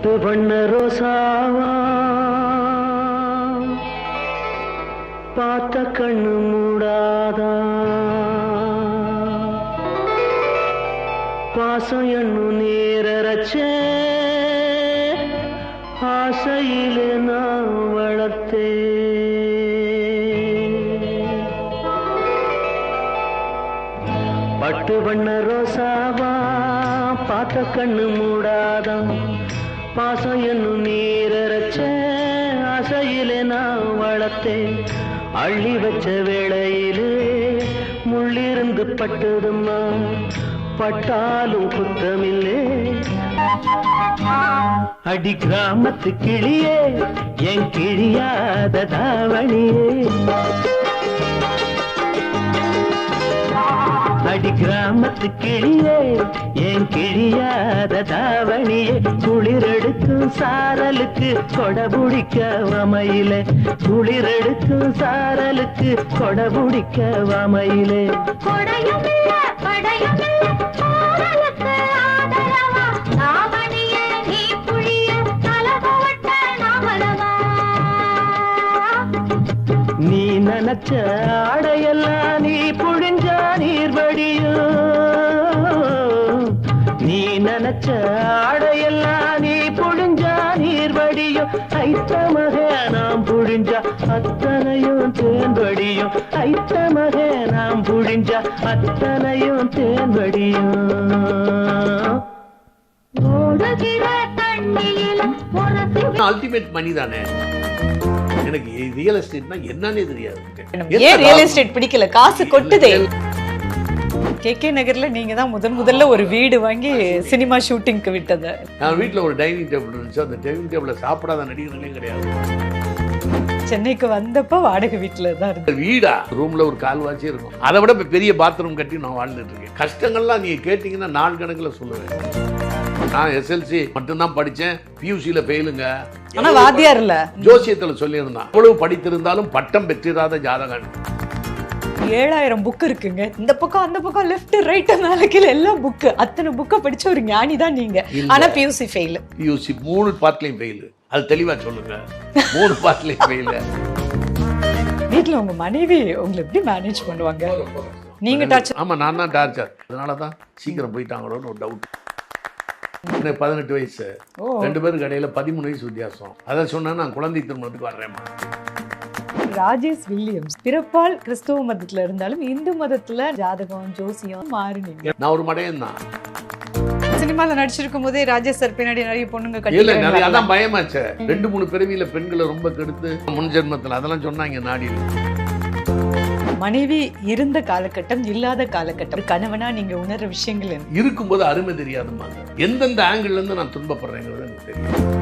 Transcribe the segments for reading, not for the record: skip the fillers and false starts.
பட்டு வண்ண ரோசாவா பார்த்த கண்ணு மூடாதா பாசம் என்னும் நேரச்சே ஆசையிலே நான் வளர்த்தே பட்டு வண்ண ரோசாவா பார்த்த கண்ணு மூடாதா பாசம் என்னும் நீரச்ச ஆசையிலே நான் வளர்த்தேன் அள்ளி வச்ச வேளையிலே முள்ளிருந்து பட்டதும்மா பட்டாலும் குத்தமில்லே அடி கிராமத்து கிளியே என் கிழியாத தாவணியே அடி கிராமத்து கிளியே என் கிழியாத தாவணியே குளிரெடுக்கும் சாரலுக்கு கொடபுடிக்க வமையிலே குளிரெடுக்கும் சாரலுக்கு கொடபுடிக்க வமையிலே நீ நினைச்ச ஆடையெல்லாம் நீ புழிஞ்சா நீர் வடியும் நீ நினைச்ச ஆடையெல்லாம் நீ புழிஞ்சா நீர் வடியும் ஐத்த மக நாம் புழிஞ்சா அத்தனையும் தேன் வடியும் ஐத்த மக நாம் புழிஞ்சா அத்தனையும் தேன் வடியும் அல்டிமேட் மணி தானே. எனக்கு ரியல் எஸ்டேட்னா என்னன்னே தெரியாது. ஏன் ரியல் எஸ்டேட் பிடிக்கல? காசு கொட்டுதே. கேகே நகர்ல நீங்க தான் முதல்ல ஒரு வீடு வாங்கி சினிமா ஷூட்டிங்க்கு விட்டது. நான் வீட்டில் ஒரு டைனிங் டேபிள் இருந்துச்சு. அந்த டைனிங் டேபிள சாப்பிடாத நடிகர்களே கிடையாது. சென்னைக்கு வந்தப்போ வாடகை வீட்டுல தான் இருந்தது. வீடா ரூம்ல ஒரு கால்வாசி இருக்கும். அதை விட பெரிய பாத்ரூம் கட்டி நான் வாழ்ந்துட்டு இருக்கேன். கஷ்டங்கள்லாம் நீங்க கேட்டீங்கன்னா நாள் கணக்கில் சொல்லுவேன். நான் எஸ்எல்சி மட்டும்தான் படிச்சேன். பியூசியில ஃபெயிலுங்க. ஆனா வாத்தியார் இல்ல. ஜோசியத்துல சொல்லியிருந்தான் அவ்வளவு படித்திருந்தாலும் பட்டம் பெற்றிராத ஜாதகன். 7000 புக் இருக்குங்க. இந்த பக்கம் அந்த பக்கம் லெஃப்ட் ரைட் மேல கீழ எல்லாம் புக். அத்தனை புக்க படிச்ச ஒரு ஞானி தான் நீங்க. ஆனா பியூசி ஃபெயில். பியூசி 3 பார்ட்லயும் ஃபெயில். அது தெளிவா சொல்லுங்க. 3 பார்ட்லயும் ஃபெயில். வீட்ல உங்க மனைவி உங்களை எப்படி மேனேஜ் பண்ணுவாங்க? நீங்க டார்ச்சர். ஆமா, நான் தான் டார்ச்சர். அதனால தான் சீக்கிரம் போயிட்டாங்களோன்னு ஒரு டவுட். எனக்கு 18 வயசு. 2 பேருக்கு இடையில 13 வயசு வித்தியாசம். அதை சொன்னா நான் குழந்தை திருமணத்துக்கு வர்றேம்மா. ராஜேஷ் வில்லியம்ஸ் பிறப்பால் கிறிஸ்துவ மதத்துல இருந்தாலும் இந்து மதத்துல ஜாதகம் ஜோசியம் மாறினீங்க. நான் ஒரு மடையன் தான். சினிமால நடிச்சிருக்கும் போதே ராஜேஷ் சார் பின்னாடி நிறைய பொண்ணுங்க இல்ல, நிறைய அதான் பயமாச்சே. 2-3 பிறவியில பெண்களை ரொம்ப கெடுத்து முன் ஜென்மத்துல அதெல்லாம் சொன்னாங்க நாடியில். மனைவி இருந்த காலகட்டம் இல்லாத காலகட்டம் கணவனா நீங்க உணர்ற விஷயங்கள் இருக்கும்போது அருமை தெரியாதுமா. எந்தெந்த ஆங்கிள் இருந்து நான் துன்பப்படுறேங்கிறது எனக்கு தெரியும்.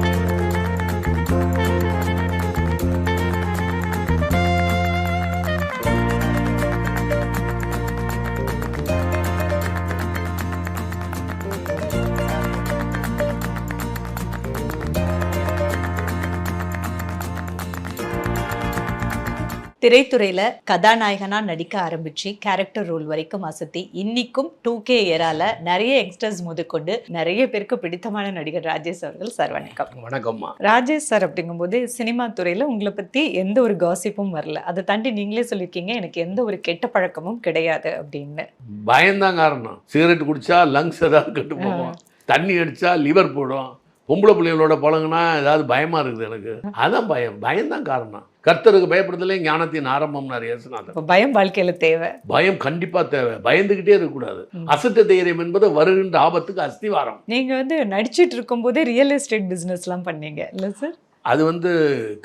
திரைத்துறையில கதாநாயகனா நடிக்க ஆரம்பிச்சு கேரக்டர் ரோல் வரைக்கும் அசத்தி இன்னைக்கும் 2K ஏரால நிறைய யங்ஸ்டர்ஸ் முதற்கொண்டு நிறைய பேருக்கு பிடித்தமான நடிகர் ராஜேஷ் அவர்கள். சார் வணக்கம். வணக்கம்மா. ராஜேஷ் சார் அப்படிங்கும்போது சினிமா துறையில உங்களை பத்தி எந்த ஒரு காசிப்பும் வரல. அதை தாண்டி நீங்களே சொல்லியிருக்கீங்க எனக்கு எந்த ஒரு கெட்ட பழக்கமும் கிடையாது அப்படின்னு. பயம்தான் காரணம். சிகரெட் குடிச்சா லங்ஸ் ஏதாவது கெட்டு போகும், தண்ணி அடிச்சா லிவர் போடும், பொம்பளை பிள்ளைகளோட பழகுனா ஏதாவது பயமா இருக்குது எனக்கு. அதான் பயம்தான் காரணம். கர்த்தருக்கு பயப்படுறதுல ஞானத்தின் ஆரம்பம்னாரு இயேசுநாதர். பயம் வாழ்க்கையில தேவை. பயம் கண்டிப்பா தேவை. பயந்துகிட்டே இருக்கக்கூடாது. அசட்ட தைரியம் என்பது வருகின்ற ஆபத்துக்கு அஸ்திவாரம். நீங்க நடிச்சிட்டு இருக்கும் போதே ரியல் எஸ்டேட் பிசினஸ் எல்லாம் பண்ணீங்க இல்ல சார்? அது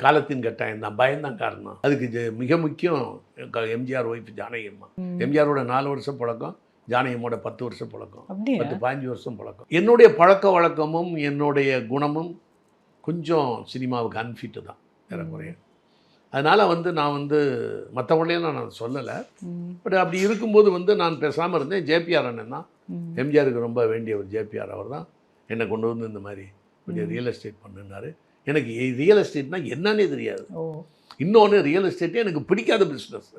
காலத்தின் கட்டாயம் தான். பயம்தான் காரணம். அதுக்கு மிக முக்கியம் எம்ஜிஆர் ஒய்ஃப் ஜானகி அம்மா. எம்ஜிஆரோட 4 வருஷம் பழக்கம், ஜானகியம்மோட 10 வருஷம் பழக்கம், 10-15 வருஷம் பழக்கம். என்னுடைய பழக்க வழக்கமும் என்னுடைய குணமும் கொஞ்சம் சினிமாவுக்கு அன்ஃபிட்டு தான் ஏறக்குறைய. அதனால் நான் மற்றவங்களையும் நான் சொல்லலை. பட் அப்படி இருக்கும்போது நான் பேசாமல் இருந்தேன். ஜேபிஆர் அண்ணன் தான், எம்ஜிஆருக்கு ரொம்ப வேண்டிய ஒரு ஜேபிஆர் அவர் தான் என்னை கொண்டு வந்து இந்த மாதிரி கொஞ்சம் ரியல் எஸ்டேட் பண்ணுனாரு. எனக்கு ரியல் எஸ்டேட்னா என்னன்னே தெரியாது. இன்னொன்று, ரியல் எஸ்டேட்டே எனக்கு பிடிக்காத பிஸ்னஸ்.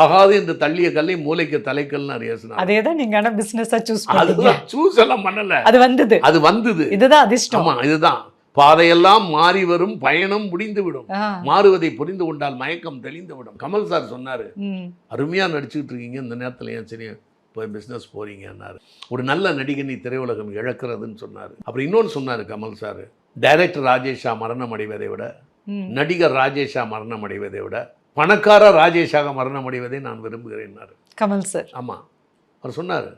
ஆகாது என்று தள்ளிய கல்லை மூளைக்கு தலைக்கல்னு அறியாசனா. அதேதான் நீங்க பிசினஸா சூஸ் அதுதான் சூஸ் எல்லாம் பண்ணல. அது வந்தது. இதுதான் அதிர்ஷ்டம். ஆமா, இதுதான் பாதையெல்லாம் மாறி வரும், பயணம் முடிந்து விடும், ஆ. மாறுவதை புரிந்து கொண்டால் மயக்கம் தெளிந்து விடும். கமல் சார் சொன்னாரு, ம். அருமையா நடிச்சுக்கிட்டு இருக்கீங்க, இந்த நேரத்துல ஏன் சரி போய் பிஸ்னஸ் போறீங்கன்னாரு. ஒரு நல்ல நடிகனை திரையுலகம் இழக்கிறதுன்னு சொன்னாரு. அப்புறம் இன்னொன்று சொன்னாரு கமல் சார், டைரக்டர் ராஜேஷா மரணம் அடைவதை விட, ம். நடிகர் ராஜேஷா மரணம் அடைவதை விட, பணக்கார ராஜேஷாக மரணம் அடைவதை நான் விரும்புகிறேன்னாரு. கமல் சார். ஆமா, அவர் சொன்னாரு.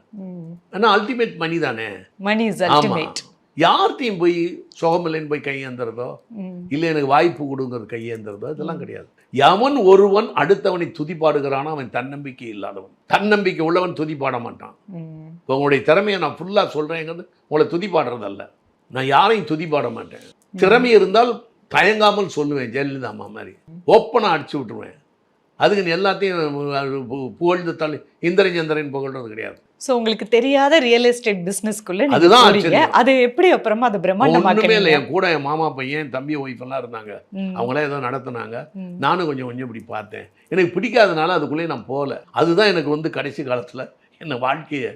ஆனா அல்டிமேட் மணி தானே. மணி இஸ் ஆமா, அல்டிமேட். யார்த்தையும் போய் சுகமில்லைன்னு போய் கையேந்துறதோ, இல்லை எனக்கு வாய்ப்பு கொடுங்கிறது கையேந்துறதோ இதெல்லாம் கிடையாது. எவன் ஒருவன் அடுத்தவனை துதிப்பாடுகிறானோ அவன் தன்னம்பிக்கை இல்லாதவன். தன்னம்பிக்கை உள்ளவன் துதிப்பாட மாட்டான். இப்போ உங்களுடைய திறமையை நான் ஃபுல்லாக சொல்கிறேங்கிறது உங்களை துதிப்பாடுறதல்ல. நான் யாரையும் துதிப்பாட மாட்டேன். திறமை இருந்தால் தயங்காமல் சொல்லுவேன், ஜெயலலிதா அம்மா மாதிரி ஓப்பனாக அடிச்சு விட்டுருவேன். அதுக்கு நீ எல்லாத்தையும் புகழ்ந்து தள்ளி இந்திரஞ்சந்திரன் புகழ்றது கிடையாது. சோ உங்களுக்கு தெரியாத ரியல் எஸ்டேட் பிசினஸ்க்குள்ள நீங்க அதுதான் போறீங்க. ஆச்சரியம். அது எப்படி அப்புறமா அது ஒண்ணுமே பிரம்மாண்டமாக்கீங்க? இல்லை. என் கூட என் மாமா பையன், என் தம்பி ஒய்ஃப் எல்லாம் இருந்தாங்க. அவங்களாம் ஏதோ நடத்துனாங்க. நானும் கொஞ்சம் கொஞ்சம் இப்படி பார்த்தேன். எனக்கு பிடிக்காதனால அதுக்குள்ளேயே நான் போகல. அதுதான் எனக்கு வந்து கடைசி காலத்தில் என்னை வாழ்க்கையை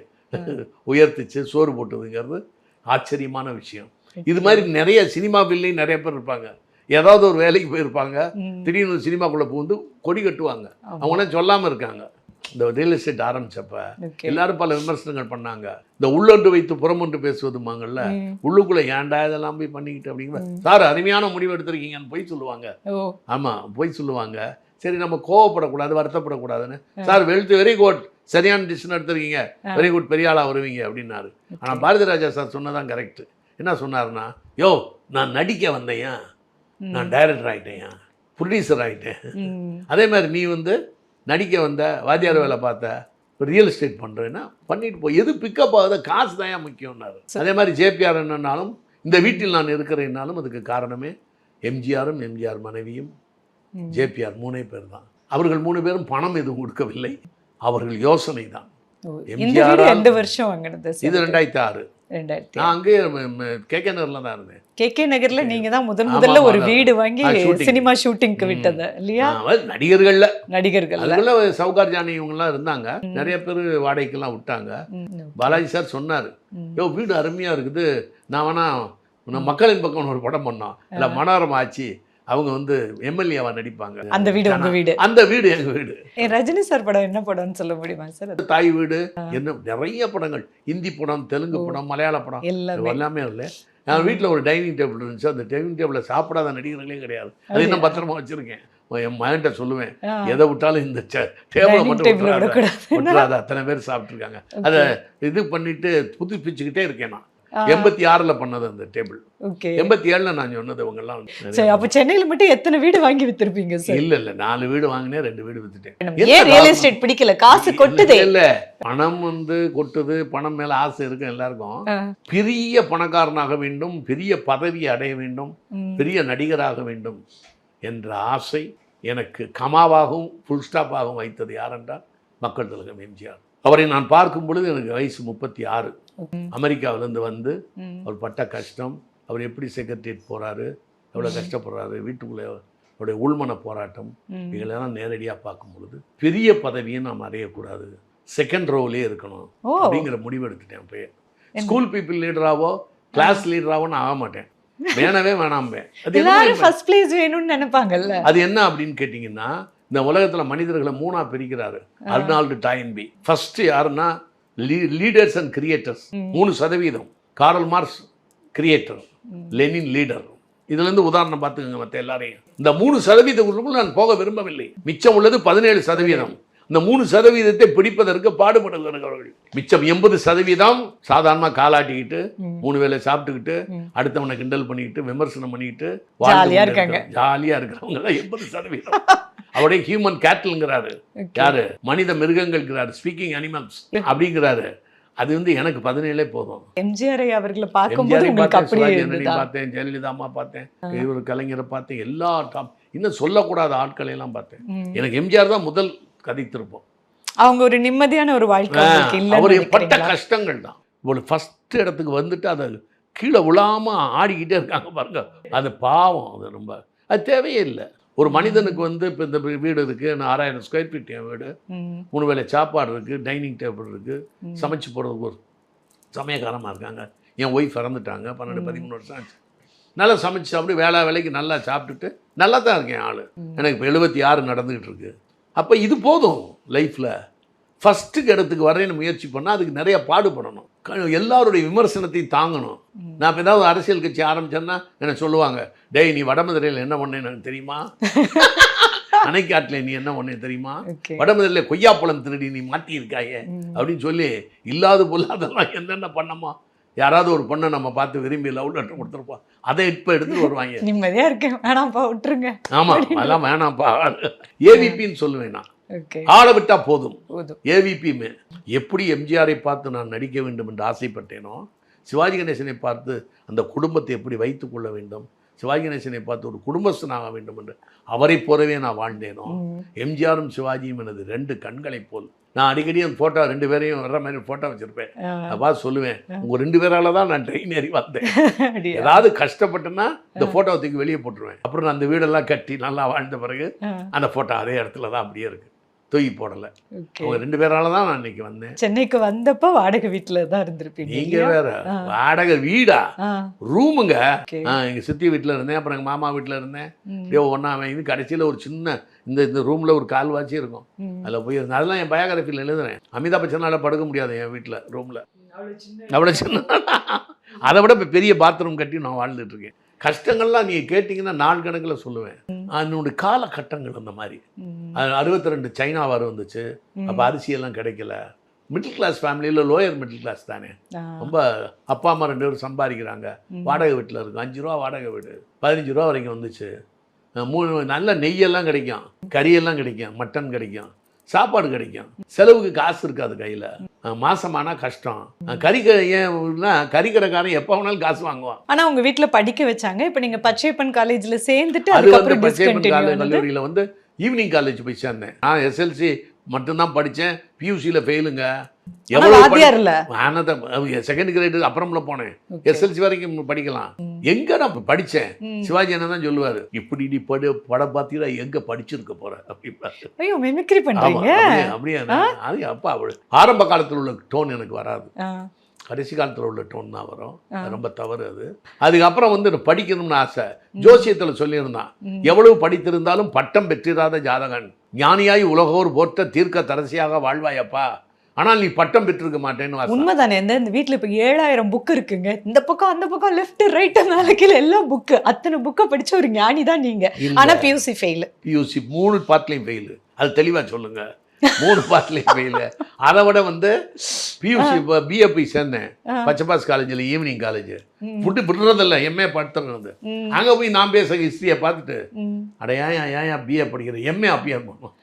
உயர்த்திச்சு, சோறு போட்டுதுங்கிறது ஆச்சரியமான விஷயம். இது மாதிரி நிறைய சினிமா பில்லையும் நிறைய பேர் இருப்பாங்க. ஏதாவது ஒரு வேலைக்கு போயிருப்பாங்க, திடீர்னு சினிமாக்குள்ளே புகுந்து கொடி கட்டுவாங்க. அவங்களாம் சொல்லாமல் இருக்காங்க. இந்த ரியல் எஸ்டேட் ஆரம்பிச்சப்ப எல்லாரும் பல விமர்சனங்கள் பண்ணாங்க. இந்த உள்ளொன்று வைத்து புறமொன்று பேசுவதுமாங்கல்ல, உள்ளுக்குள்ள ஏன்டா இதெல்லாம் போய் பண்ணிக்கிட்டு அப்படிங்கிற சார் அருமையான முடிவு எடுத்திருக்கீங்கன்னு போய் சொல்லுவாங்க. ஆமா, போய் சொல்லுவாங்க. சரி, நம்ம கோவப்படக்கூடாது, வருத்தப்படக்கூடாதுன்னு, சார் வெரி குட், சரியான டிசிஷன் எடுத்திருக்கீங்க, வெரி குட், பெரிய ஆளா வருவீங்க அப்படின்னாரு. ஆனால் பாரதி ராஜா சார் சொன்னதான் கரெக்ட். என்ன சொன்னாருன்னா, யோ நான் நடிக்க வந்தேன், நான் டைரக்டர் ஆகிட்டேன், ப்ரொடியூசர் ஆகிட்டேன். அதே மாதிரி நீ வந்து நடிக்க வந்த, வாத்தியார் வேலை பார்த்த, ரியல் எஸ்டேட் பண்ணுறேன்னா பண்ணிட்டு போய், எது பிக்கப் ஆகுது, காசு தான் முக்கியம்னாரு. அதே மாதிரி ஜேபிஆர் என்னன்னாலும், இந்த வீட்டில் நான் இருக்கிறேன்னாலும் அதுக்கு காரணமே எம்ஜிஆரும் எம்ஜிஆர் மனைவியும் ஜேபிஆர் 3 பேர் தான். அவர்கள் 3 பேரும் பணம் எதுவும் கொடுக்கவில்லை, அவர்கள் யோசனை தான். எம்ஜிஆர் எந்த வருஷம் வாங்கினது? இது 2006. 2000. நான் அங்கே கேகே நகர்ல தான் இருந்தேன். கேகே நகர்ல நீங்க தான் முதல்ல ஒரு வீடு வாங்கி சினிமா ஷூட்டிங்க்கு விட்டது இல்லையா? நடிகர்கள் அதுக்குள்ள சவுகார் ஜானி இவங்கெல்லாம் இருந்தாங்க. நிறைய பேர் வாடகைக்கெல்லாம் விட்டாங்க. பாலாஜி சார் சொன்னார், யோ வீடு அருமையா இருக்குது, நான் வேணா மக்களின் பக்கம் ஒரு படம் பண்ணோம், இல்லை மனோரமா ஆச்சு, அவங்க வந்து எம்எல்ஏவா நடிப்பாங்க. அந்த வீடு உங்க வீடு? அந்த வீடு எங்க வீடு. ரஜினி சார் படம் என்ன படம்னு சொல்ல முடியுமா சார்? தாய் வீடு, என்ன நிறைய படங்கள், ஹிந்தி படம், தெலுங்கு படம், மலையாள படம் எல்லாமே இல்லை. என் வீட்டில் ஒரு டைனிங் டேபிள் இருந்துச்சு. அந்த டைனிங் டேபிளில் சாப்பிடாத நடிகர்களே கிடையாது. அது இன்னும் பத்திரமா வச்சிருக்கேன். என் மகன்கிட்ட சொல்லுவேன், எதை விட்டாலும் இந்த டேபிளை மட்டும் விட்டுறாத, அத்தனை பேர் சாப்பிட்ருக்காங்க. அதை இது பண்ணிட்டு புதுப்பிச்சுக்கிட்டே இருக்கேன். நான் 86ல் பண்ணது அந்த டேபிள். 87ல் நான் சொன்னது இவங்கெல்லாம். அப்ப சென்னையில மட்டும் எத்தனை வீடு வாங்கி வித்திருப்பீங்க சார்? இல்ல 4 வீடு வாங்கினேன், 2 வீடு வித்துட்டேன். ஏன் ரியல் எஸ்டேட் பிடிக்கல? காசு கொட்டுதே. இல்ல, பணம் வந்து கொட்டுது, பணம் மேல ஆசை இருக்கு எல்லாருக்கும். பெரிய பணக்காரனாக வேண்டும், பெரிய பதவியை அடைய வேண்டும், பெரிய நடிகராக வேண்டும் என்ற ஆசை எனக்கு கமாவாகவும் ஃபுல் ஸ்டாப்பாகவும் வைத்தது யாரென்றால் மக்கள் திலகம் எம்ஜிஆர். அவரை நான் பார்க்கும் பொழுது எனக்கு வயசு 36. அமெரிக்காவிலேருந்து வந்து அவர் பட்ட கஷ்டம், அவர் எப்படி செக்ரட்டரியேட் போகிறாரு, எவ்வளோ கஷ்டப்படுறாரு, வீட்டுக்குள்ளே அவருடைய உள்மன போராட்டம், இதெல்லாம் நேரடியாக பார்க்கும் பொழுது பெரிய பதவியை நாம் அடையக்கூடாது, செகண்ட் ரோவிலே இருக்கணும் அப்படிங்கிற முடிவு எடுத்துட்டேன். அப்பயே ஸ்கூல் பீப்புள் லீடராவோ கிளாஸ் லீடராவோ நான் ஆக மாட்டேன், வேணவே வேணாம்பேன். அது ஃபர்ஸ்ட் பிளேஸ் வேணும்னு நினைப்பாங்கல்ல. அது என்ன அப்படின்னு கேட்டிங்கன்னா, இந்த உலகத்தில் மனிதர்களை 3ஆ பிரிக்கிறாரு அர்னால்டு டாயன்பி. ஃபர்ஸ்ட் யாருன்னா leaders and creators 3%. Karl Marx creator, Lenin leader. இதுலேருந்து உதாரணம் பார்த்துக்கோங்க மற்ற எல்லாரையும். இந்த 3% நான் போக விரும்பவில்லை. மிச்சம் உள்ளது 17%. இந்த 3% பிடிப்பதற்கு பாடுபடுகிறார்கள் அவர்கள். மிச்சம் 80% சாதாரணமாக காலாட்டிக்கிட்டு 3 வேளை சாப்பிட்டுக்கிட்டு அடுத்தவனை கிண்டல் பண்ணிக்கிட்டு விமர்சனம் பண்ணிக்கிட்டு ஜாலியாக இருக்கிறவங்க 80%. அவருடைய ஹியூமன் கேட்டல்ங்கிறாரு. யாரு? மனித மிருகங்கள்ங்கிறாரு, ஸ்பீக்கிங் அனிமல்ஸ் அப்படிங்கிறாரு. அது வந்து எனக்கு 17 போதும். எம்ஜிஆர் அவர்களை பார்க்கும்போது உங்களுக்கு அப்படியே இருந்ததா? பார்த்தேன், ஜெயலலிதா அம்மா பார்த்தேன், இவர் கலைஞரை பார்த்தேன், எல்லா இன்னும் சொல்லக்கூடாத ஆட்களை எல்லாம் பார்த்தேன். எனக்கு எம்ஜிஆர் தான் முதல் கதைத்திருப்போம். அவங்க ஒரு நிம்மதியான ஒரு வாழ்க்கை அவர் பட்ட கஷ்டங்கள் தான். ஒரு ஃபர்ஸ்ட் இடத்துக்கு வந்துட்டு அதை கீழே விழாம ஆடிக்கிட்டே இருக்காங்க பாருங்க. அது பாவம். அது ரொம்ப அது தேவையே இல்லை. ஒரு மனிதனுக்கு வந்து இப்போ இந்த வீடு இருக்குது, 6000 ஸ்கொயர் ஃபீட் என் வீடு, 3 வேளை சாப்பாடு இருக்குது, டைனிங் டேபிள் இருக்குது, சமைச்சு போகிறதுக்கு ஒரு சமயக்காரமாக இருக்காங்க. என் ஒய்ஃப் இறந்துட்டாங்க, 12-13 வருஷம் ஆச்சு. நல்லா சமைச்சு சாப்பிட்டு வேலைக்கு நல்லா சாப்பிட்டுட்டு நல்லா தான் இருக்கேன் ஆள். எனக்கு இப்போ 76 நடந்துக்கிட்டு இருக்கு. அப்போ இது போதும் லைஃப்பில். ஃபஸ்ட்டுக்கு இடத்துக்கு வரேன்னு முயற்சி பண்ணால் அதுக்கு நிறைய பாடுபடணும். எல்லாருடைய விமர்சனத்தையும் தாங்கணும். நான் இப்போ ஏதாவது அரசியல் கட்சி ஆரம்பிச்சேன்னா என்ன சொல்லுவாங்க, டேய் நீ வடமதுரையில் என்ன பண்ணேன்னு எனக்கு தெரியுமா, அணைக்காட்டில் நீ என்ன பண்ணே தெரியுமா, வடமதுரையில் கொய்யாப்பழம் திருடி நீ மாட்டியிருக்காயே அப்படின்னு சொல்லி இல்லாத பொல்லாதெல்லாம் என்னென்ன பண்ணமா. யாராவது ஒரு பொண்ணை நம்ம பார்த்து விரும்பி லவ் லெட்டர் கொடுத்துருப்போம், அதை இப்போ எடுத்துகிட்டு வருவாங்க. நிம்மதியாக இருக்கேன், வேணாம்ப்பா விட்டுருங்க. ஆமாம், அதெல்லாம் வேணாம்ப்பா. ஏவிபின்னு சொல்லுவேன் நான், ஆளை விட்டா போதும். ஏவிபியுமே எப்படி எம்ஜிஆரை பார்த்து நான் நடிக்க வேண்டும் என்று ஆசைப்பட்டேனோ, சிவாஜி கணேசனை பார்த்து அந்த குடும்பத்தை எப்படி வைத்து கொள்ள வேண்டும், சிவாஜி கணேசனை பார்த்து ஒரு குடும்பஸ்தனாக வேண்டும் என்று அவரை போலவே நான் வாழ்ந்தேனோ, எம்ஜிஆரும் சிவாஜியும் எனது 2 கண்களை போல். நான் அடிக்கடி அந்த ஃபோட்டோ 2 பேரையும் வர்ற மாதிரி ஃபோட்டோ வச்சுருப்பேன். அப்பா சொல்லுவேன், உங்கள் 2 பேரால தான் நான் ட்ரெயின் ஏறி வந்தேன். ஏதாவது கஷ்டப்பட்டேன்னா இந்த ஃபோட்டோவை தூக்கி வெளியே போட்டுருவேன். அப்புறம் நான் அந்த வீடெல்லாம் கட்டி நல்லா வாழ்ந்த பிறகு அந்த ஃபோட்டோ அதே இடத்துல தான் அப்படியே இருக்குது, தூக்கி போடலை. அவங்க 2 பேரால தான் நான் இன்னைக்கு வந்தேன். சென்னைக்கு வந்தப்போ வாடகை வீட்டில் தான் இருந்திருப்பீங்க. நீங்க வேற வாடகை வீடா, ரூமுங்க. எங்க சித்தி வீட்டில் இருந்தேன், அப்புறம் எங்கள் மாமா வீட்டில் இருந்தேன். அப்படியே ஒன்றா இது கடைசியில் ஒரு சின்ன இந்த ரூமில் ஒரு கால்வாச்சி இருக்கும், அதில் போய் இருந்தேன். அதெல்லாம் என் பயோகிராஃபியில் எழுதுறேன். அமிதாப் பச்சனால படுக்க முடியாது என் வீட்டில் ரூமில், அவ்வளோ சின்ன. அதை விட இப்போ பெரிய பாத்ரூம் கட்டி நான் வாழ்ந்துட்டு இருக்கேன். கஷ்டங்கள்லாம் நீங்கள் கேட்டிங்கன்னா நாள் கணக்கில் சொல்லுவேன். என்னுடைய காலகட்டங்கள் அந்த மாதிரி. 62 சைனா வார் வந்துச்சு, அப்போ அரிசியெல்லாம் கிடைக்கல. மிடில் கிளாஸ் ஃபேமிலியில் லோயர் மிடில் கிளாஸ் தானே, ரொம்ப அப்பா அம்மா 2 பேரும் சம்பாதிக்கிறாங்க, வாடகை வீட்டில் இருக்கும். 5 ரூபா வாடகை வீடு 15 ரூபா வரைக்கும் வந்துச்சு. 3 நல்ல நெய்யெல்லாம் கிடைக்கும், கறியெல்லாம் கிடைக்கும், மட்டன் கிடைக்கும், சாப்பாடு கிடைக்கும். செலவுக்கு காசு இருக்காது கையில். மாசமானா கஷ்டம். ஏன்னா கறிக்கடைக்காரன் எப்போ வேணாலும் காசு வாங்குவான். ஆனால் உங்கள் வீட்டில் படிக்க வச்சாங்க. இப்போ நீங்கள் பச்சையப்பன் காலேஜில் சேர்ந்துட்டு அது வந்து பச்சையப்பன் கல்லூரியில் வந்து ஈவினிங் காலேஜ் போய் சேர்ந்தேன். நான் எஸ்எல்சி மட்டும்தான் படித்தேன், பியூசியில் ஃபெயிலுங்க. எவ்வளோ செகண்ட் கிரேடு அப்புறம்ல போனேன், எஸ்எல்சி வரைக்கும் படிக்கலாம். எங்க நான் படித்தேன், சிவாஜி என்ன தான் சொல்லுவார், இப்படி நீ படம் பார்த்தீங்கன்னா எங்க படிச்சிருக்க போற அப்படின்னு. அப்படியே அது அப்பா ஆரம்ப காலத்தில் உள்ள டோன் எனக்கு வராது, கடைசி காலத்தில் உள்ள டோன் தான் வரும். ரொம்ப தவறு அது. அதுக்கப்புறம் வந்து படிக்கணும்னு ஆசை. ஜோசியத்தில் சொல்லியிருந்தான், எவ்வளவு படித்திருந்தாலும் பட்டம் பெற்றிராத ஜாதகன் ஞானியாய் உலகோர் போற்ற தீர்க்க தரசியாக வாழ்வாயப்பா, ஆனால் நீ பட்டம் பெற்றிருக்க மாட்டேன்னு. உண்மைதானே. இந்த வீட்டில் இப்போ 7000 புக்கு இருக்குங்க, இந்த பக்கம் அந்த பக்கம் லெஃப்ட் ரைட் மேலே கீழே எல்லாம் புக்கு. அத்தனை புக்கை படிச்ச ஒரு ஞானி தான் நீங்க. ஆனால் பியூசி ஃபெயில். பியூசி 3 பார்ட்லையும் ஃபெயில். அது தெளிவாக சொல்லுங்க, 3 பார்ட்லையும் ஃபெயில். அதை விட வந்து பியூசி பிஏ போய் சேர்ந்தேன் பச்சைபாஸ் காலேஜில், ஈவினிங் காலேஜ். புட்டு விடுறதில்ல, எம்ஏ படுத்துறது. அங்கே போய் நான் பேச ஹிஸ்ட்ரியை பார்த்துட்டு, அட ஏன் பிஏ படிக்கிறேன், எம்ஏ அப்பியர் பண்ணுவோம்.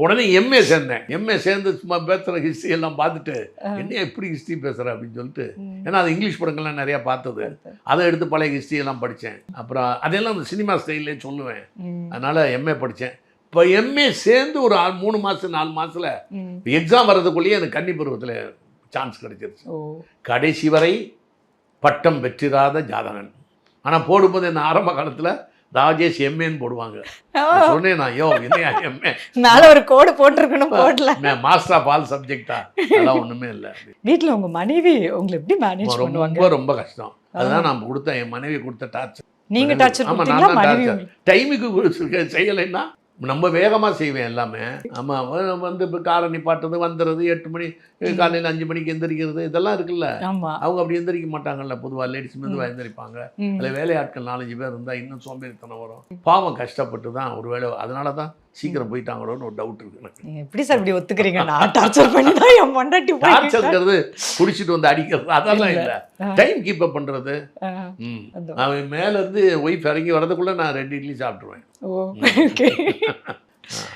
உடனே எம்ஏ சேர்ந்தேன். எம்ஏ சேர்ந்து சும்மா பேசுகிற ஹிஸ்ட்ரி எல்லாம் பார்த்துட்டு, என்ன எப்படி ஹிஸ்ட்ரி பேசுகிற அப்படின்னு சொல்லிட்டு, ஏன்னா அது இங்கிலீஷ் படங்கள்லாம் நிறையா பார்த்தது, அதை எடுத்து பழைய ஹிஸ்ட்ரி எல்லாம் படித்தேன். அப்புறம் அதெல்லாம் அந்த சினிமா ஸ்டைல்லே சொல்லுவேன். அதனால் எம்ஏ படித்தேன். இப்போ எம்ஏ சேர்ந்து ஒரு 3 மாதம் 4 மாதத்தில் எக்ஸாம் வர்றதுக்குள்ளேயே எனக்கு கன்னி பருவத்தில் சான்ஸ் கிடைச்சிருச்சு. கடைசி வரை பட்டம் பெற்றிராத ஜாதகன். ஆனால் போடும்போது என்ன ஆரம்ப காலத்தில் ராஜேஷ் எம்ஏன்னு போடுவாங்க. சொன்னேன் நான், என்னையா எம்ஏ மேலே ஒரு கோடு போட்டிருக்கணும், போடல. மாஸ்டர் ஆஃப் ஆல் சப்ஜெக்டா, அதெல்லாம் ஒன்றுமே இல்லை. வீட்டில் உங்கள் மனைவி உங்களை எப்படி மேனேஜ் பண்ணுவாங்க? ரொம்ப ரொம்ப கஷ்டம். அதுதான் நான் கொடுத்தேன், என் மனைவி கொடுத்த டார்ச்சர். நீங்கள் டார்ச்சர்? ஆமாம், நான் தான் டார்ச்சர். டைமுக்கு செய்யலைன்னா நம்ம வேகமாக செய்வேன் எல்லாமே. ஆமாம், வந்து இப்போ காரை நிப்பாட்டுறது, வந்துடுறது, 8 மணி காலையில் 5 மணிக்கு எந்திரிக்கிறது, இதெல்லாம் இருக்குல்ல. அவங்க அப்படி எந்திரிக்க மாட்டாங்கல்ல, பொதுவாக லேடிஸ் மெதுவாக எந்திரிப்பாங்க. அதில் வேலையாட்கள் 4-5 பேர் இருந்தால் இன்னும் சோம்பேறித்தனம் வரும். பாவம் கஷ்டப்பட்டு தான் ஒரு வேலை, அதனால தான் சீக்கிரம் போயிட்டாங்களோன்னு ஒரு டவுட் இருக்கு எனக்கு. எப்படி சார் இப்படி ஒத்துக்கிறீங்க? நான் டார்ச்சர் பண்ணி தான் என் பொண்டாட்டி டார்ச்சர்ங்கிறது குடிச்சிட்டு வந்து அடிக்கிறது அதெல்லாம் இல்லை, டைம் கீப் அப் பண்ணுறது. அவன் மேலேருந்து ஒய்ஃப் இறங்கி வரதுக்குள்ளே நான் 2 இட்லி சாப்பிட்ருவேன்.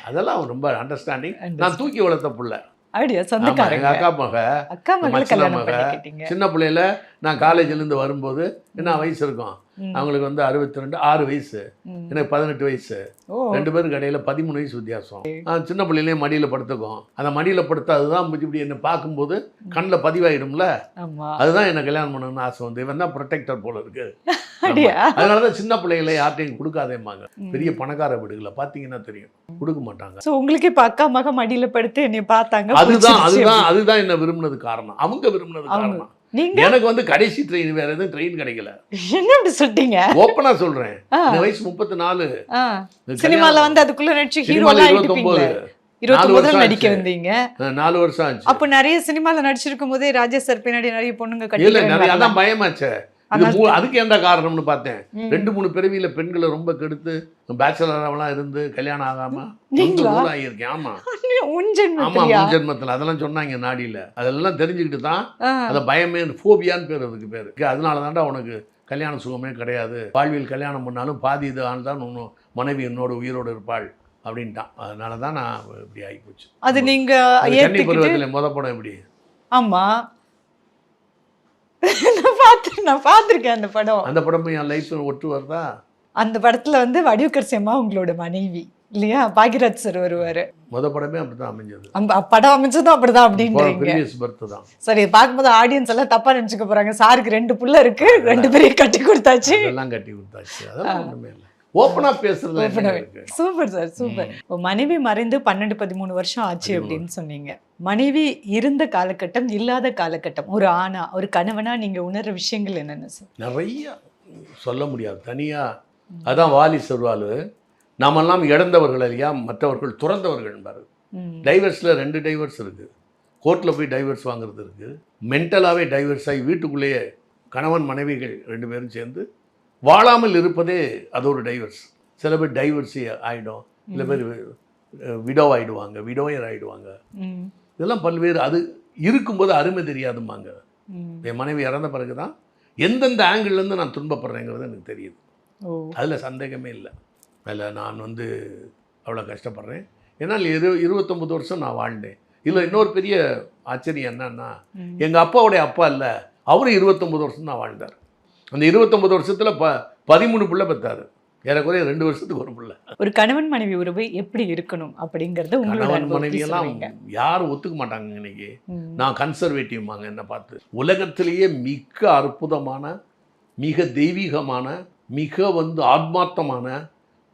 அதெல்லாம் ரொம்ப அண்டர்ஸ்டாண்டிங். நான் தூக்கி வளர்த்த புள்ள. அக்கா மக சின்ன பிள்ளையில நான் காலேஜ்லேருந்து வரும்போது என்ன வயசு இருக்கும், அவங்களுக்கு வந்து 62, 6 வயசு, எனக்கு 18 வயசு. 2 பேருக்கு இடையில 13 வயசு வித்தியாசம். சின்ன பிள்ளையிலே மடியில் படுத்துக்கும். அந்த மடியில் படுத்து அதுதான் இப்படி என்னை பார்க்கும்போது கண்ணில் பதிவாயிடும்ல, அதுதான் என்ன கல்யாணம் பண்ணணும்னு ஆசை வந்து. இவன் தான் ப்ரொடெக்டர் போல இருக்கு. அதனாலதான் சின்ன பிள்ளைகளை யார்ட்டையும் கொடுக்காதேம்பாங்க. பெரிய பணக்கார வீடுகளை பார்த்தீங்கன்னா தெரியும், கொடுக்க மாட்டாங்க. உங்களுக்கு இப்ப அக்கா மக மடியில படுத்து என்னை பார்த்தாங்க, அதுதான் என்ன விரும்பினது காரணம், அவங்க விரும்பினது காரணம். நீங்க எனக்கு வந்து கடைசி ட்ரெயின், வேற எதுவும் ட்ரெயின் கிடைக்கல. என்ன இப்படி சொல்லிட்டீங்க? ஓப்பனா சொல்றேன். இந்த வயசு 34. சினிமால வந்து அதுக்குள்ள நடிச்சு ஹீரோலாம் ஆயிட்டீங்க. 29 நடிக்க வந்தீங்க. 4 வருஷம் ஆச்சு. அப்ப நிறைய சினிமால நடிச்சிருக்கும் போதே ராஜேஷ் சார் பின்னாடி நிறைய பொண்ணுங்க இல்ல, நிறைய கட்டி அதான் பயமாச்சே. அதுக்கு என்ன காரணம்னு பார்த்தேன். 2-3 பிறவியில பெண்களை ரொம்ப கெடுத்து பேச்சுலராவெல்லாம் இருந்து கல்யாணம் ஆகாம ஆகியிருக்கேன். ஆமா ஆமா, முன் ஜென்மத்துல அதெல்லாம் சொன்னாங்க நாடியில. அதெல்லாம் தெரிஞ்சுக்கிட்டு தான் அதை பயமே, ஃபோபியான்னு பேர் அதுக்கு பேரு. அதனால தான்டா உனக்கு கல்யாண சுகமே கிடையாது, வாழ்வில் கல்யாணம் பண்ணாலும் பாதி இது ஆள்தான் இன்னும் மனைவி என்னோட உயிரோடு இருப்பாள் அப்படின்ட்டான். அதனால தான் நான் இப்படி ஆகிப்போச்சு. அது நீங்க கன்னி பருவத்தில் முத படம் எப்படி? ஆமா, நான் பார்த்திருக்கேன் அந்த படம். அந்த படமும் என் லைஃப் ஒட்டு வருதா? அந்த படத்துல வந்து வடிவுக்கர் செம்மா உங்களோட மனைவி இல்லையா, பாக்யராஜ் சார் வருவாரு. முத படமே அப்படிதான் அமைஞ்சது. படம் அமைச்சதும் அப்படிதான் அப்படின்றீங்க. தான். சரி, பார்க்கும்போது ஆடியன்ஸ் எல்லாம் தப்பா நினைச்சுக்க போறாங்க. சாருக்கு 2 புள்ள இருக்கு, 2 பேரையும் கட்டி கொடுத்தாச்சு. அதெல்லாம் கட்டி கொடுத்தாச்சு. அதெல்லாம் ஒண்ணுமே இல்லை. ஓப்பனா பேசுறது. Super sir, super. மனைவி மறைந்து 12-13 வருஷம் ஆச்சு அப்படின்னு சொன்னீங்க. மனைவி இருந்த காலகட்டம், இல்லாத காலகட்டம், ஒரு ஆணா ஒரு கணவனா நீங்க உணர்ற விஷயங்கள் என்னென்ன சார்? நிறைய சொல்ல முடியாது தனியா. அதான் வாலி சொல்வாள், நாமெல்லாம் இழந்தவர்கள் இல்லையா, மற்றவர்கள் துறந்தவர்கள் என்பார். டைவர்ஸில் 2 டைவர்ஸ் இருக்கு. கோர்ட்டில் போய் டைவர்ஸ் வாங்குறது இருக்கு, மென்டலாகவே டைவர்ஸ் ஆகி வீட்டுக்குள்ளேயே கணவன் மனைவிகள் 2 பேரும் சேர்ந்து வாழாமல் இருப்பதே அது ஒரு டைவர்ஸ். சில பேர் டைவர்ஸி ஆகிடும், சில பேர் விடோ ஆகிடுவாங்க, விடோயர் ஆகிடுவாங்க. இதெல்லாம் பல்வேறு. அது இருக்கும்போது அருமை தெரியாதும்பாங்க. என் மனைவி இறந்த பிறகு தான் எந்தெந்த ஆங்கிள்லேருந்து நான் துன்பப்படுறேங்கிறது எனக்கு தெரியுது. அதில் சந்தேகமே இல்லை. அதில் நான் வந்து அவ்வளோ கஷ்டப்படுறேன். ஏன்னால் 29 வருஷம் நான் வாழ்ந்தேன். இதில் இன்னொரு பெரிய ஆச்சரியம் என்னன்னா, எங்கள் அப்பாவுடைய அப்பா இல்லை, அவரும் 29 வருஷம் தான் வாழ்ந்தார். அந்த 29 வருஷத்தில் 13 பிள்ளை பெற்றாரு. ஏறக்குறைய 2 வருஷத்துக்கு ஒரு பிள்ளை. ஒரு கணவன் மனைவி உறவு எப்படி இருக்கணும் அப்படிங்கிறது கணவன் மனைவியெல்லாம் யாரும் ஒத்துக்க மாட்டாங்க இன்னைக்கு. நான் கன்சர்வேட்டிவ்மாங்க என்னை பார்த்து. உலகத்திலேயே மிக அற்புதமான, மிக தெய்வீகமான, மிக வந்து ஆத்மார்த்தமான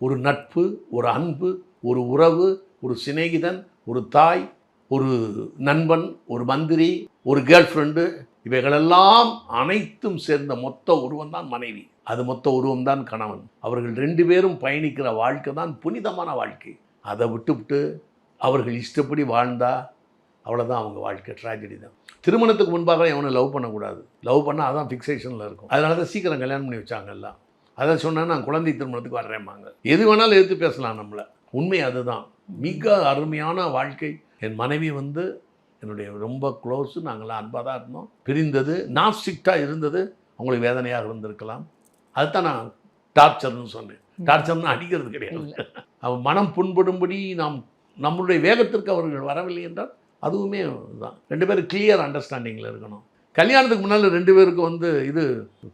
ஒரு நட்பு, ஒரு அன்பு, ஒரு உறவு, ஒரு சிநேகிதன், ஒரு தாய், ஒரு நண்பன், ஒரு மந்திரி, ஒரு கேர்ள் ஃப்ரெண்டு, இவைகளெல்லாம் அனைத்தும் சேர்ந்த மொத்த உருவம் தான் மனைவி. அது மொத்த உருவம் தான் கணவன். அவர்கள் 2 பேரும் பயணிக்கிற வாழ்க்கை தான் புனிதமான வாழ்க்கை. அதை விட்டுவிட்டு அவர்கள் இஷ்டப்படி வாழ்ந்தா அவ்வளோதான் அவங்க வாழ்க்கை. ட்ராஜடி தான். திருமணத்துக்கு முன்பாக எவனை லவ் பண்ணக்கூடாது. லவ் பண்ணால் அதான் ஃபிக்ஸேஷனில் இருக்கும். அதனால தான் சீக்கிரம் கல்யாணம் பண்ணி வச்சாங்க எல்லாம். அதை சொன்னால் நான் குழந்தை திருமணத்துக்கு வர்றேம்பாங்க. எது வேணாலும் எடுத்து பேசலாம் நம்மளை. உண்மை அதுதான். மிக அருமையான வாழ்க்கை. என் மனைவி வந்து என்னுடைய ரொம்ப க்ளோஸு. நாங்களாம் அன்பாக தான் இருந்தோம். பிரிந்தது நான் ஸ்ட்ரிக்டாக இருந்தது அவங்களுக்கு வேதனையாக இருந்திருக்கலாம். அதுதான் நான் டார்ச்சர்னு சொன்னேன். டார்ச்சர்னு அடிக்கிறது கிடையாது. அவன் மனம் புண்படும்படி நம்மளுடைய வேகத்திற்கு அவர்கள் வரவில்லை என்றால் அதுவுமே தான். 2 பேரும் கிளியர் அண்டர்ஸ்டாண்டிங்கில் இருக்கணும். கல்யாணத்துக்கு முன்னால் 2 பேருக்கும் வந்து இது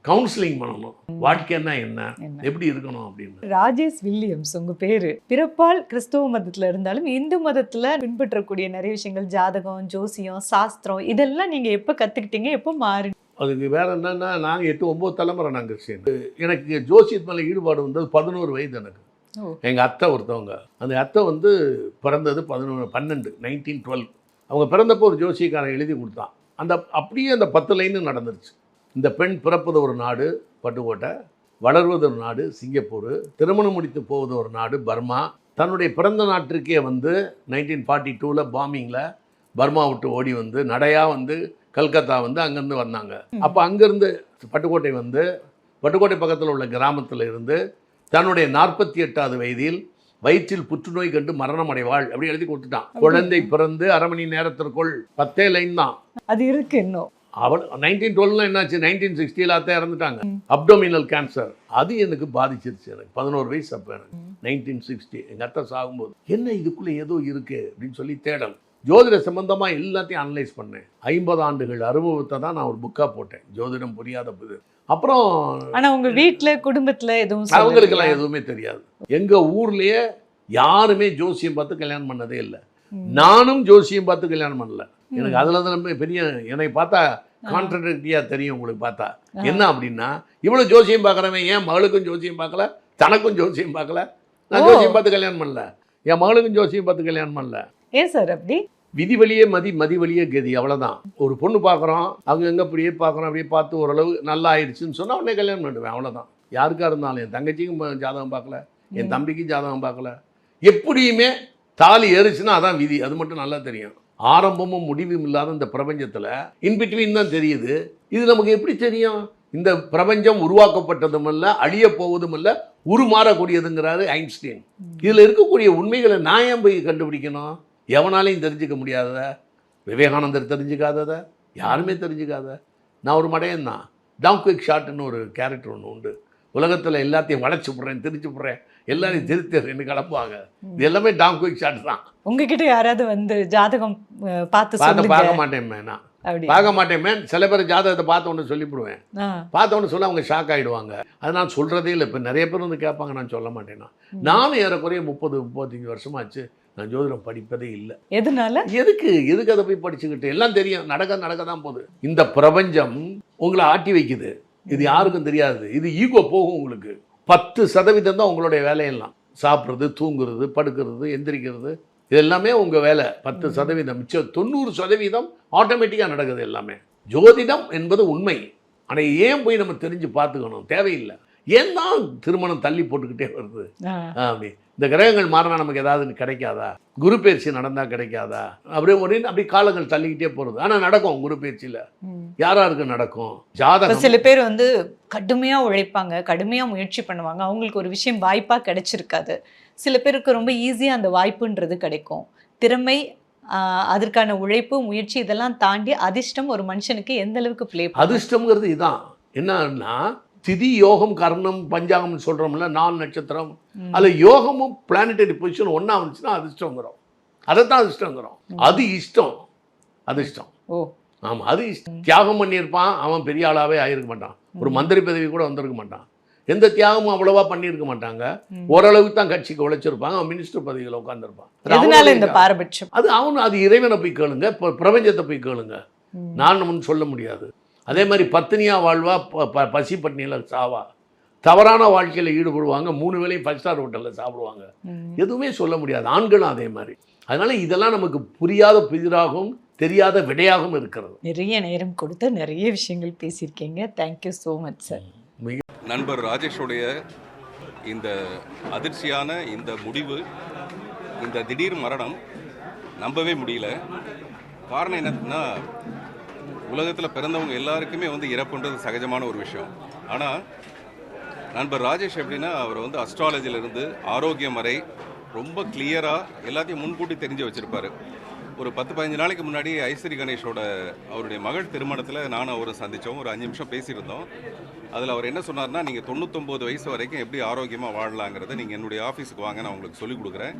கவுன்சிலிங் பண்ணணும். வாழ்க்கைன்னா என்ன, எப்படி இருக்கணும் அப்படின்னு. ராஜேஷ் வில்லியம்ஸ் உங்க பேரு. பிறப்பால் கிறிஸ்தவ மதத்துல இருந்தாலும் இந்து மதத்துல பின்பற்றக்கூடிய நிறைய விஷயங்கள், ஜாதகம், ஜோசியம், சாஸ்திரம், இதெல்லாம் நீங்க எப்ப கத்துக்கிட்டீங்க, எப்ப மாறி? அதுக்கு வேற என்னன்னா, நாங்கள் 8-9 தலைமுறை நாங்கள் கிறிஸ்டியன். எனக்கு ஜோசியத்து மேலே ஈடுபாடு வந்தது 11 வயது எனக்கு. எங்கள் அத்தை ஒருத்தவங்க, அந்த அத்தை வந்து பிறந்தது 1912. அவங்க பிறந்தப்போ ஒரு ஜோசியக்காரன் எழுதி கொடுத்தான். அப்படியே அந்த 10 லைனு நடந்துருச்சு. இந்த பெண் பிறப்பது ஒரு நாடு பட்டுக்கோட்டை, வளர்வது ஒரு நாடு சிங்கப்பூர், திருமணம் முடித்து போவது ஒரு நாடு பர்மா. தன்னுடைய பிறந்த நாட்டிற்கே வந்து 1942 பாம்பிங்கில் பர்மா விட்டு ஓடி வந்து நடையாக வந்து கல்கத்தா வந்து அங்கேருந்து வந்தாங்க. அப்போ அங்கேருந்து பட்டுக்கோட்டை பக்கத்தில் உள்ள கிராமத்தில் இருந்து தன்னுடைய 48வது வயதில் வயிற்றில் புற்றுநோய் கண்டு மரணம் அடைவாள் அப்படி எழுதி கொடுத்துட்டான். குழந்தை பிறந்து 1/2 மணி நேரத்திற்குள் 10 லைன் தான் அது இருக்கு. இன்னும் அவள் 1912 என்னாச்சு, 1960 அத்தை இறந்துட்டாங்க. Abdominal cancer. அது எனக்கு பாதிச்சிருச்சு. எனக்கு 11 வயசு அப்போ. எனக்கு 1960 எங்கள் அத்தை சாகும்போது என்ன இதுக்குள்ளே ஏதோ இருக்கு அப்படின்னு சொல்லி தேடல். ஜோதிட சம்பந்தமாக எல்லாத்தையும் அனலைஸ் பண்ணேன். 50 ஆண்டுகள் அனுபவத்தை தான் நான் ஒரு புக்காக போட்டேன், ஜோதிடம் புரியாத புது. அப்புறம் ஆனால் உங்கள் வீட்டில் குடும்பத்தில் எதுவும் அவங்களுக்கெல்லாம் எதுவுமே தெரியாது. எங்கள் ஊர்லேயே யாருமே ஜோசியம் பார்த்து கல்யாணம் பண்ணதே இல்லை. நானும் ஜோசியம் பார்த்து கல்யாணம் பண்ணல. எனக்கு அதில் தான் பெரிய, என்னை பார்த்தா கான்ட்ரடிக்டியாக தெரியும் உங்களுக்கு பார்த்தா. என்ன அப்படின்னா, இவ்வளோ ஜோசியம் பார்க்குறவன் என் மகளுக்கும் ஜோசியம் பார்க்கல, தனக்கும் ஜோசியம் பார்க்கல. நான் ஜோசியம் பார்த்து கல்யாணம் பண்ணல, என் மகளுக்கும் ஜோசியம் பார்த்து கல்யாணம் பண்ணல. ஏன் சார் அப்படி? விதி வழியே மதி வழியே கதி, அவ்வளோதான். ஒரு பொண்ணு பார்க்குறோம், அவங்க எங்கே அப்படியே பார்க்குறோம், அப்படியே பார்த்து ஓரளவு நல்லா ஆயிடுச்சுன்னு சொன்னால் உடனே கல்யாணம் பண்ணுவேன், அவ்வளோதான். யாருக்காக இருந்தாலும் என் தங்கச்சிக்கும் ஜாதகம் பார்க்கல, என் தம்பிக்கும் ஜாதகம் பார்க்கல. எப்படியுமே தாலி ஏறிச்சுன்னா அதான் விதி, அது மட்டும் நல்லா தெரியும். ஆரம்பமும் முடிவும் இல்லாத இந்த பிரபஞ்சத்தில் இன்பிட்வீன் தான் தெரியுது. இது நமக்கு எப்படி தெரியும்? இந்த பிரபஞ்சம் உருவாக்கப்பட்டதும் அல்ல, அழிய போவதும் அல்ல, உருமாறக்கூடியதுங்கிறாரு ஐன்ஸ்டீன். இதில் இருக்கக்கூடிய உண்மைகளை நான் ஏன் போய் கண்டுபிடிக்கணும்? எவனாலையும் தெரிஞ்சுக்க முடியாதத, விவேகானந்தர் தெரிஞ்சுக்காததை, யாருமே தெரிஞ்சுக்காத. நான் ஒரு மடையன் தான். டாங் குயிக் ஷாட்னு ஒரு கேரக்டர் ஒன்று உண்டு. உலகத்தில் எல்லாத்தையும் வளைச்சு விட்றேன், திரிச்சு விட்றேன், எல்லாரையும் திருத்தேன்னு கிளப்புவாங்க. இது எல்லாமே டாங் குயிக் ஷாட் தான். உங்ககிட்ட யாராவது வந்து ஜாதகம் பார்க்க மாட்டேன் நான், பார்க்க மாட்டேன். சில பேர் ஜாதகத்தை பார்த்த உடனே சொல்லிவிடுவேன். பார்த்த உடனே சொல்ல அவங்க ஷாக் ஆகிடுவாங்க. அது நான் சொல்கிறதே இல்லை. இப்போ நிறைய பேர் வந்து கேட்பாங்க, நான் சொல்ல மாட்டேன்னா. நானும் ஏறக்குறைய 30-35 வருஷமாச்சு நான் ஜோதிடம் படிப்பதே இல்லை. எதனால? எதுக்கு அதை போய் படிச்சுக்கிட்டு? எல்லாம் தெரியும், நடக்க தான் போகுது. இந்த பிரபஞ்சம் உங்களை ஆட்டி வைக்குது, இது யாருக்கும் தெரியாது. இது ஈகோ போகும் உங்களுக்கு. 10% தான் உங்களுடைய வேலையெல்லாம். சாப்பிட்றது, தூங்குறது, படுக்கிறது, எந்திரிக்கிறது, இது எல்லாமே உங்கள் வேலை. 10%. மிச்சம் 90% ஆட்டோமேட்டிக்காக நடக்குது எல்லாமே. ஜோதிடம் என்பது உண்மை. ஆனால் ஏன் போய் நம்ம தெரிஞ்சு பார்த்துக்கணும்? தேவையில்லை. ஏன் தான் திருமணம் தள்ளி போட்டுக்கிட்டே வருது? அப்படி இந்த கிரகங்கள் மாறினா நமக்கு ஏதாவது கிடைக்காதா? குரு பயிற்சி நடந்தால் கிடைக்காதா? அப்படி காலங்கள் தள்ளிக்கிட்டே போகிறது. ஆனால் நடக்கும். குரு பயிற்சியில் யாராருக்கு நடக்கும்? ஜாதகம். சில பேர் வந்து கடுமையாக உழைப்பாங்க, கடுமையாக முயற்சி பண்ணுவாங்க, அவங்களுக்கு ஒரு விஷயம் வாய்ப்பாக கிடைச்சிருக்காது. சில பேருக்கு ரொம்ப ஈஸியாக அந்த வாய்ப்புன்றது கிடைக்கும். திறமை, அதற்கான உழைப்பு, முயற்சி இதெல்லாம் தாண்டி அதிர்ஷ்டம் ஒரு மனுஷனுக்கு எந்த அளவுக்கு பிளே? அதிர்ஷ்டம்ங்கிறது இதுதான். என்னன்னா, திதி யோகம் கர்ணம் பஞ்சாங்கம்னு சொல்கிறோம்ல, 4 நட்சத்திரம், அதில் யோகமும் பிளானட்டரி பொசிஷன் ஒன்றா வந்துச்சுன்னா அதிர்ஷ்டங்கிறோம். அதைத்தான் அதிர்ஷ்டங்கிறோம். அது இஷ்டம், அதிர்ஷ்டம். ஆமாம், அது இஷ்டம். தியாகம் பண்ணியிருப்பான், அவன் பெரிய ஆளாகவே ஆகிருக்க மாட்டான். ஒரு மந்திரி பதவி கூட வந்திருக்க மாட்டான். எந்த தியாகமும் அவ்வளவா பண்ணியிருக்க மாட்டாங்க. ஓரளவுக்கு தான் கட்சிக்கு உழைச்சிருப்பாங்க. அவன் மினிஸ்டர் பதவியில் உட்காந்துருப்பான். அது இறைவனை போய் கேளுங்க, பிரபஞ்சத்தை போய் கேளுங்க. நான் ஒன்றும் சொல்ல முடியாது. அதே மாதிரி பத்தினியா வாழ்வா, பசி பட்டினியில் சாவா, தவறான வாழ்க்கையில் ஈடுபடுவாங்க, 3 வேளையும் 5 ஸ்டார் ஹோட்டலில் சாப்பிடுவாங்க. எதுவுமே சொல்ல முடியாது. ஆண்களும் அதே மாதிரி. அதனால இதெல்லாம் நமக்கு புரியாத புதிராகவும் தெரியாத விடையாகவும் இருக்கிறது. நிறைய நேரம் கொடுத்து நிறைய விஷயங்கள் பேசியிருக்கீங்க. Thank you so much sir. நண்பர் ராஜேஷோடைய இந்த அதிர்ச்சியான இந்த முடிவு, இந்த திடீர் மரணம் நம்பவே முடியல. காரணம் என்னன்னா, உலகத்தில் பிறந்தவங்க எல்லாருக்குமே வந்து இறப்புன்றது சகஜமான ஒரு விஷயம். ஆனால் நண்பர் ராஜேஷ் எப்படின்னா, அவர் வந்து அஸ்ட்ராலஜிலிருந்து ஆரோக்கியம் வரை ரொம்ப கிளியராக எல்லாத்தையும் முன்கூட்டி தெரிஞ்சு வச்சுருப்பார். ஒரு 10-15 நாளைக்கு முன்னாடி ஐஸ்வரி கணேஷோட அவருடைய மகள் திருமணத்தில் நானும் அவரை சந்தித்தோம். ஒரு 5 நிமிஷம் பேசியிருந்தோம். அதில் அவர் என்ன சொன்னார்னா, நீங்கள் 99 வயசு வரைக்கும் எப்படி ஆரோக்கியமாக வாழலாங்கிறத நீங்கள் என்னுடைய ஆஃபீஸுக்கு வாங்க, நான் உங்களுக்கு சொல்லிக் கொடுக்குறேன்.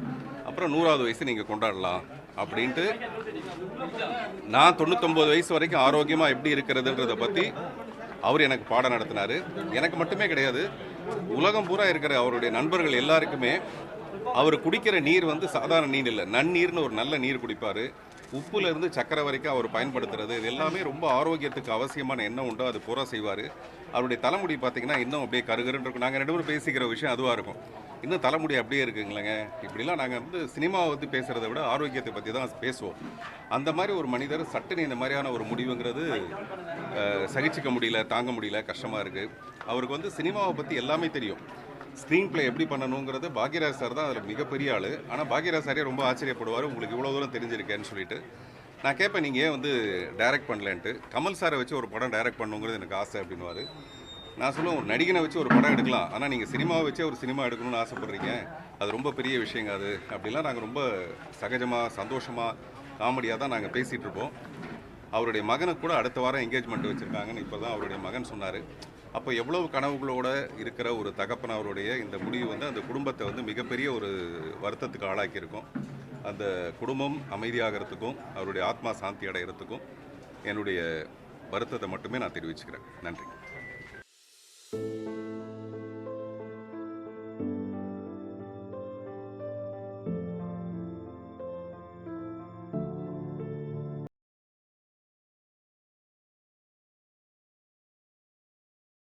அப்புறம் 100வது வயசு நீங்கள் கொண்டாடலாம் அப்படின்ட்டு. நான் 99 வயசு வரைக்கும் ஆரோக்கியமாக எப்படி இருக்கிறதுன்றதை பற்றி அவர் எனக்கு பாடம் நடத்தினார். எனக்கு மட்டுமே கிடையாது, உலகம் பூரா இருக்கிற அவருடைய நண்பர்கள் எல்லாருக்குமே. அவர் குடிக்கிற நீர் வந்து சாதாரண நீர் இல்லை, நன்னீர்னு ஒரு நல்ல நீர் குடிப்பார். உப்புலேருந்து சக்கரை வரைக்கும் அவர் பயன்படுத்துறது, இது எல்லாமே ரொம்ப ஆரோக்கியத்துக்கு அவசியமான எண்ணம் உண்டோ அது பூரா செய்வார். அவருடைய தலைமுடி பார்த்திங்கன்னா இன்னும் அப்படியே கருகருன்னு இருக்கும். நாங்கள் 2 பேரும் பேசிக்கிற விஷயம் அதுவாக இருக்கும். இன்னும் தலைமுடி அப்படியே இருக்குங்களேங்க. இப்படிலாம் நாங்கள் வந்து சினிமாவை பற்றி பேசுகிறத விட ஆரோக்கியத்தை பற்றி தான் பேசுவோம். அந்த மாதிரி ஒரு மனிதர் சட்டுன்னு இந்த மாதிரியான ஒரு முடிவுங்கிறது சகிச்சிக்க முடியல, தாங்க முடியல, கஷ்டமாக இருக்குது. அவருக்கு வந்து சினிமாவை பற்றி எல்லாமே தெரியும். ஸ்க்ரீன் பிளே எப்படி பண்ணணுங்கிறது பாக்யராஜ் சார் தான் அதில் மிகப்பெரிய ஆள். ஆனால் பாக்யராஜ் சாரே ரொம்ப ஆச்சரியப்படுவார், உங்களுக்கு இவ்வளோ தூரம் தெரிஞ்சிருக்கேன்னு சொல்லிட்டு. நான் கேட்பேன், நீங்கள் ஏன் வந்து டைரக்ட் பண்ணலன்ட்டு. கமல் சாரை வச்சு ஒரு படம் டைரக்ட் பண்ணுங்கிறது எனக்கு ஆசை அப்படின்னுவார். நான் சொல்லுவேன், ஒரு நடிகனை வச்சு ஒரு படம் எடுக்கலாம், ஆனால் நீங்கள் சினிமாவை வச்சே ஒரு சினிமா எடுக்கணும்னு ஆசைப்பட்றீங்க, அது ரொம்ப பெரிய விஷயங்க அது அப்படிலாம். நாங்கள் ரொம்ப சகஜமாக, சந்தோஷமாக, காமெடியாக தான் நாங்கள் பேசிகிட்டு இருப்போம். அவருடைய மகனுக்கு கூட அடுத்த வாரம் என்கேஜ்மெண்ட் வச்சுருக்காங்கன்னு இப்போ தான் அவருடைய மகன் சொன்னார். அப்போ எவ்வளவு கனவுகளோடு இருக்கிற ஒரு தகப்பன் அவருடைய இந்த முடிவு வந்து அந்த குடும்பத்தை வந்து மிகப்பெரிய ஒரு வருத்தத்துக்கு ஆளாக்கியிருக்கும். அந்த குடும்பம் அமைதியாகிறதுக்கும் அவருடைய ஆத்மா சாந்தி அடைகிறதுக்கும் என்னுடைய வருத்தத்தை மட்டுமே நான் தெரிவிச்சுக்கிறேன். நன்றி.